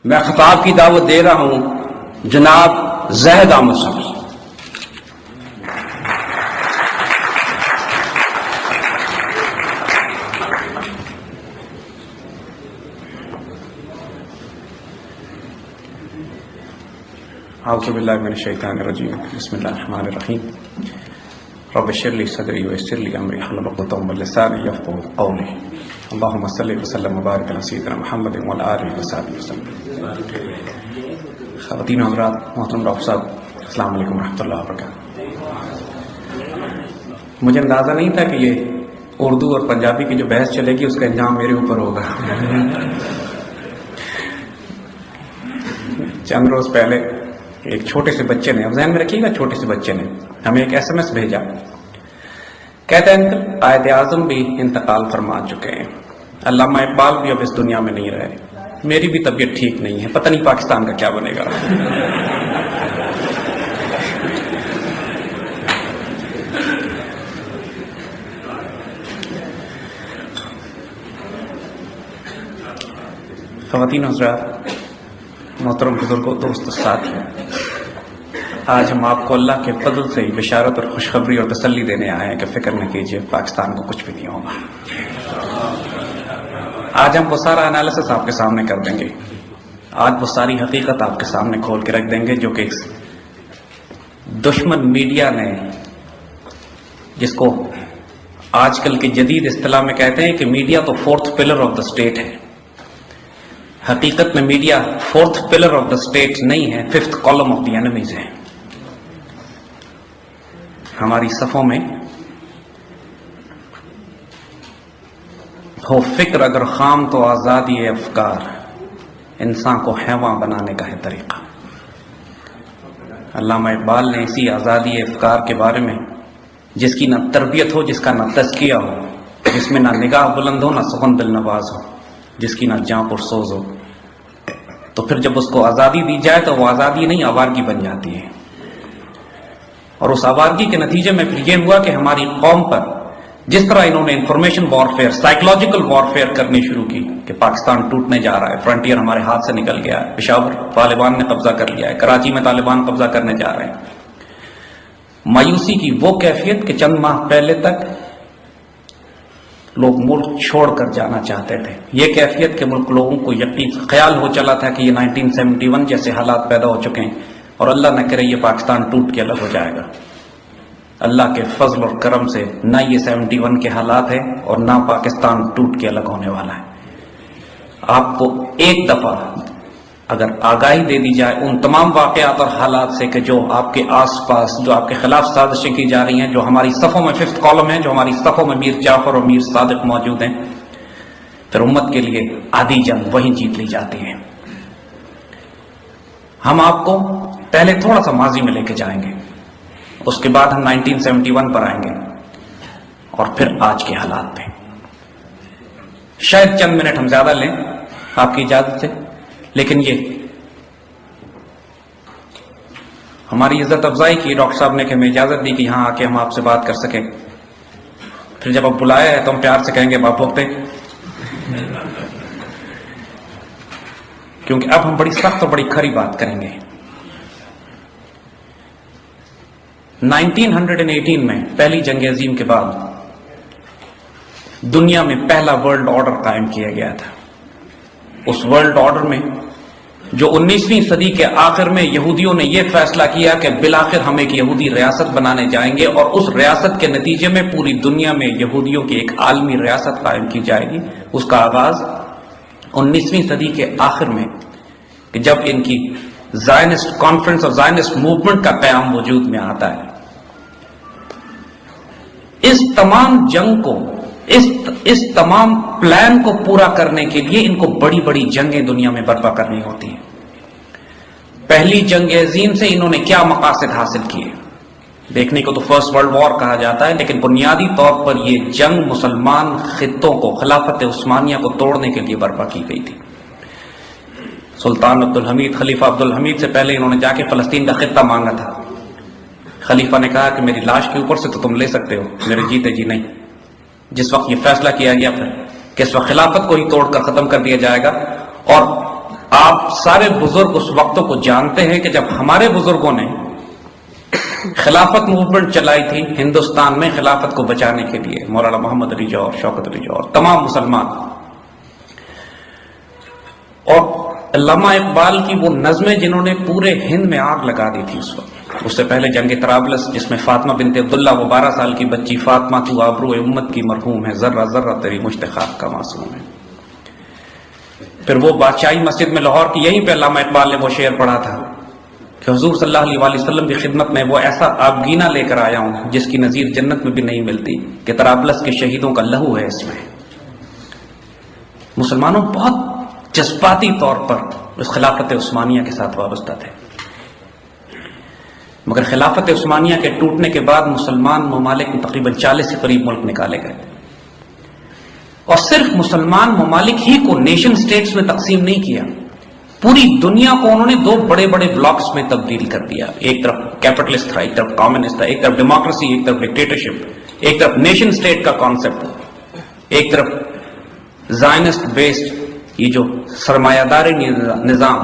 میں خطاب کی دعوت دے رہا ہوں جناب زاہد احمد صاحب. اعوذ باللہ من الشیطان الرجیم. بسم اللہ الرحمن الرحیم. رب اشرح لي صدری ويسر لي امری واحلل عقدۃ من لسانی یفقهوا قولی. اللهم صل وسلم وبارک علی سیدنا محمد وعلی آلہ وصحبہ وسلم. خواتین و حضرات، محترم ڈاکٹر صاحب، السلام علیکم ورحمۃ اللہ وبرکاتہ. مجھے اندازہ نہیں تھا کہ یہ اردو اور پنجابی کی جو بحث چلے گی اس کا انجام میرے اوپر ہوگا. چند روز پہلے ایک چھوٹے سے بچے نے، اب ذہن میں رکھیے گا، چھوٹے سے بچے نے ہمیں ایک ایس ایم ایس بھیجا. کہتے ہیں انکل قائد اعظم بھی انتقال فرما چکے ہیں، علامہ اقبال بھی اب اس دنیا میں نہیں رہے، میری بھی طبیعت ٹھیک نہیں ہے، پتہ نہیں پاکستان کا کیا بنے گا. خواتین حضرات، محترم بزرگوں، دوست ساتھی، آج ہم آپ کو اللہ کے فضل سے بشارت اور خوشخبری اور تسلی دینے آئے ہیں کہ فکر نہ کیجیے، پاکستان کو کچھ بھی نہیں ہوگا. آج ہم وہ سارا انالیسس آپ کے سامنے کر دیں گے، آج وہ ساری حقیقت آپ کے سامنے کھول کے رکھ دیں گے جو کہ دشمن میڈیا نے، جس کو آج کل کی جدید اصطلاح میں کہتے ہیں کہ میڈیا تو fourth pillar of the state ہے. حقیقت میں media fourth pillar of the state نہیں ہے، fifth column of the enemies ہے. ہماری صفوں میں ہو فکر اگر خام تو آزادی افکار، انسان کو حیواں بنانے کا ہے طریقہ. علامہ اقبال نے اسی آزادی افکار کے بارے میں، جس کی نہ تربیت ہو، جس کا نہ تزکیہ ہو، جس میں نہ نگاہ بلند ہو، نہ سخن دل نواز ہو، جس کی نہ جاں پرسوز ہو، تو پھر جب اس کو آزادی دی جائے تو وہ آزادی نہیں، آوارگی بن جاتی ہے. اور اس آوارگی کے نتیجے میں پھر یہ ہوا کہ ہماری قوم پر جس طرح انہوں نے انفارمیشن وارفیئر، سائیکولوجیکل وارفیئر کرنی شروع کی کہ پاکستان ٹوٹنے جا رہا ہے، فرنٹیئر ہمارے ہاتھ سے نکل گیا ہے، پشاور طالبان نے قبضہ کر لیا ہے، کراچی میں طالبان قبضہ کرنے جا رہے ہیں. مایوسی کی وہ کیفیت کہ چند ماہ پہلے تک لوگ ملک چھوڑ کر جانا چاہتے تھے. یہ کیفیت کہ ملک لوگوں کو یقین خیال ہو چلا تھا کہ یہ 1971 جیسے حالات پیدا ہو چکے ہیں اور اللہ نہ کرے یہ پاکستان ٹوٹ کے الگ ہو جائے گا. اللہ کے فضل اور کرم سے نہ یہ 71 کے حالات ہیں اور نہ پاکستان ٹوٹ کے الگ ہونے والا ہے. آپ کو ایک دفعہ اگر آگاہی دے دی جائے ان تمام واقعات اور حالات سے کہ جو آپ کے آس پاس، جو آپ کے خلاف سازشیں کی جا رہی ہیں، جو ہماری صفوں میں ففتھ کالم ہیں، جو ہماری صفوں میں میر جعفر اور میر صادق موجود ہیں، پھر امت کے لیے آدھی جنگ وہیں جیت لی جاتی ہے. ہم آپ کو پہلے تھوڑا سا ماضی میں لے کے جائیں گے، اس کے بعد ہم 1971 پر آئیں گے اور پھر آج کے حالات پہ. شاید چند منٹ ہم زیادہ لیں آپ کی اجازت سے، لیکن یہ ہماری عزت افزائی کی ڈاکٹر صاحب نے کہ ہمیں اجازت دی کہ یہاں آ کے ہم آپ سے بات کر سکیں. پھر جب آپ بلایا ہے تو ہم پیار سے کہیں گے باپ ہوتے، کیونکہ اب ہم بڑی سخت اور بڑی کھری بات کریں گے. 1918 میں پہلی جنگ عظیم کے بعد دنیا میں پہلا ورلڈ آرڈر قائم کیا گیا تھا. اس ورلڈ آرڈر میں جو 19ویں صدی کے آخر میں یہودیوں نے یہ فیصلہ کیا کہ بالآخر ہم ایک یہودی ریاست بنانے جائیں گے اور اس ریاست کے نتیجے میں پوری دنیا میں یہودیوں کی ایک عالمی ریاست قائم کی جائے گی. اس کا آغاز 19ویں صدی کے آخر میں کہ جب ان کی زائنسٹ کانفرنس اور زائنسٹ موومنٹ کا قیام وجود میں آتا ہے. اس تمام جنگ کو، اس تمام پلان کو پورا کرنے کے لیے ان کو بڑی بڑی جنگیں دنیا میں برپا کرنی ہوتی ہیں. پہلی جنگ عظیم سے انہوں نے کیا مقاصد حاصل کیے دیکھنے کو تو فرسٹ ورلڈ وار کہا جاتا ہے، لیکن بنیادی طور پر یہ جنگ مسلمان خطوں کو، خلافت عثمانیہ کو توڑنے کے لیے برپا کی گئی تھی. سلطان عبدالحمید، خلیفہ عبدالحمید سے پہلے انہوں نے جا کے فلسطین کا خطہ مانگا تھا. خلیفہ نے کہا کہ میری لاش کے اوپر سے تو تم لے سکتے ہو، میرے جیتے جی نہیں. جس وقت یہ فیصلہ کیا گیا پھر کہ اس وقت خلافت کو ہی توڑ کر ختم کر دیا جائے گا اور آپ سارے بزرگ اس وقتوں کو جانتے ہیں کہ جب ہمارے بزرگوں نے خلافت موومنٹ چلائی تھی ہندوستان میں خلافت کو بچانے کے لیے، مولانا محمد علی جوہر، شوکت علی جوہر، تمام مسلمان، اور علامہ اقبال کی وہ نظمیں جنہوں نے پورے ہند میں آگ لگا دی تھی اس وقت، اس سے پہلے جنگ طرابلس جس میں فاطمہ بنت عبداللہ، وہ 12 سال کی بچی، فاطمہ تو آبرو امت کی مرحوم ہے، ذرہ ذرہ تیری مشت خاک کا معصوم ہے. پھر وہ بادشاہی مسجد میں لاہور کی، یہیں پہ علامہ اقبال نے وہ شعر پڑھا تھا کہ حضور صلی اللہ علیہ وسلم کی خدمت میں وہ ایسا آبگینہ لے کر آیا ہوں جس کی نظیر جنت میں بھی نہیں ملتی، کہ طرابلس کے شہیدوں کا لہو ہے اس میں. مسلمانوں بہت جذباتی طور پر اس خلافت عثمانیہ کے ساتھ وابستہ تھے، مگر خلافت عثمانیہ کے ٹوٹنے کے بعد مسلمان ممالک میں تقریباً 40 کے قریب ملک نکالے گئے، اور صرف مسلمان ممالک ہی کو نیشن سٹیٹس میں تقسیم نہیں کیا، پوری دنیا کو انہوں نے 2 بڑے بڑے بلاکس میں تبدیل کر دیا. ایک طرف کیپٹلسٹ تھا، ایک طرف کمیونسٹ تھا، ایک طرف ڈیموکریسی، ایک طرف ڈکٹیٹرشپ، ایک طرف نیشن سٹیٹ کا کانسیپٹ، ایک طرف زائنسٹ بیسڈ یہ جو سرمایہ داری نظام،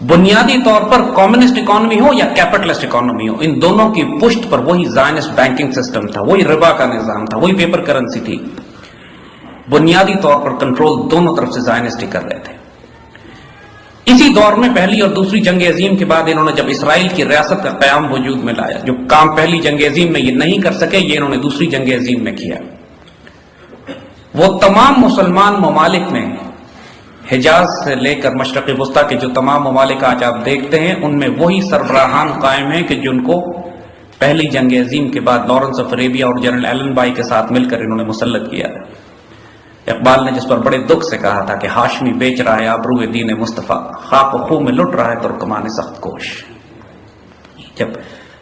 بنیادی طور پر کمیونسٹ اکانومی ہو یا کیپٹلسٹ اکانومی ہو، ان دونوں کی پشت پر وہی زائنسٹ بینکنگ سسٹم تھا، وہی ربا کا نظام تھا، وہی پیپر کرنسی تھی. بنیادی طور پر کنٹرول دونوں طرف سے زائنسٹ ہی کر رہے تھے. اسی دور میں پہلی اور دوسری جنگ عظیم کے بعد انہوں نے جب اسرائیل کی ریاست کا قیام وجود میں لایا، جو کام پہلی جنگ عظیم میں یہ نہیں کر سکے، یہ انہوں نے دوسری جنگ عظیم میں کیا. وہ تمام مسلمان ممالک میں حجاز سے لے کر مشرق وسطیٰ کے جو تمام ممالک آج آپ دیکھتے ہیں، ان میں وہی سربراہان قائم ہیں کہ جن کو پہلی جنگ عظیم کے بعد لارنس آف اریبیا اور جنرل ایلن بائی کے ساتھ مل کر انہوں نے مسلط کیا. اقبال نے جس پر بڑے دکھ سے کہا تھا کہ ہاشمی بیچ رہا ہے آبرو دین مصطفیٰ، خاک و خوں میں لٹ رہا ہے ترکمان سخت کوش. جب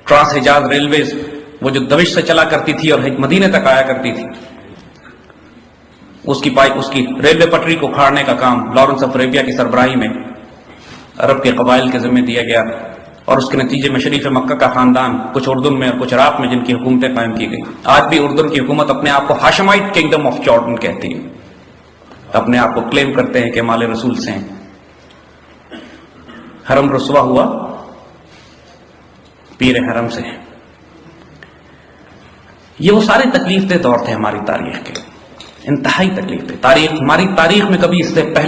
ٹرانس حجاز ریلویز وہ جو دمشق سے چلا کرتی تھی اور مدینے تک آیا کرتی تھی، اس کی ریلوے پٹری کو کھاڑنے کا کام لارنس آف اریبیا کی سربراہی میں عرب کے قبائل کے ذمہ دیا گیا، اور اس کے نتیجے میں شریف مکہ کا خاندان کچھ اردن میں اور کچھ عراق میں جن کی حکومتیں قائم کی گئی. آج بھی اردن کی حکومت اپنے آپ کو ہاشمائٹ کنگڈم آف جارڈن کہتی ہے، اپنے آپ کو کلیم کرتے ہیں کہ مال رسول سے ہیں. حرم رسوا ہوا پیر حرم سے. یہ وہ سارے تکلیف دہ دور تھے ہماری تاریخ کے، انتہائی تکلیف دہ. ہماری تاریخ میں کبھی اس سے پہلے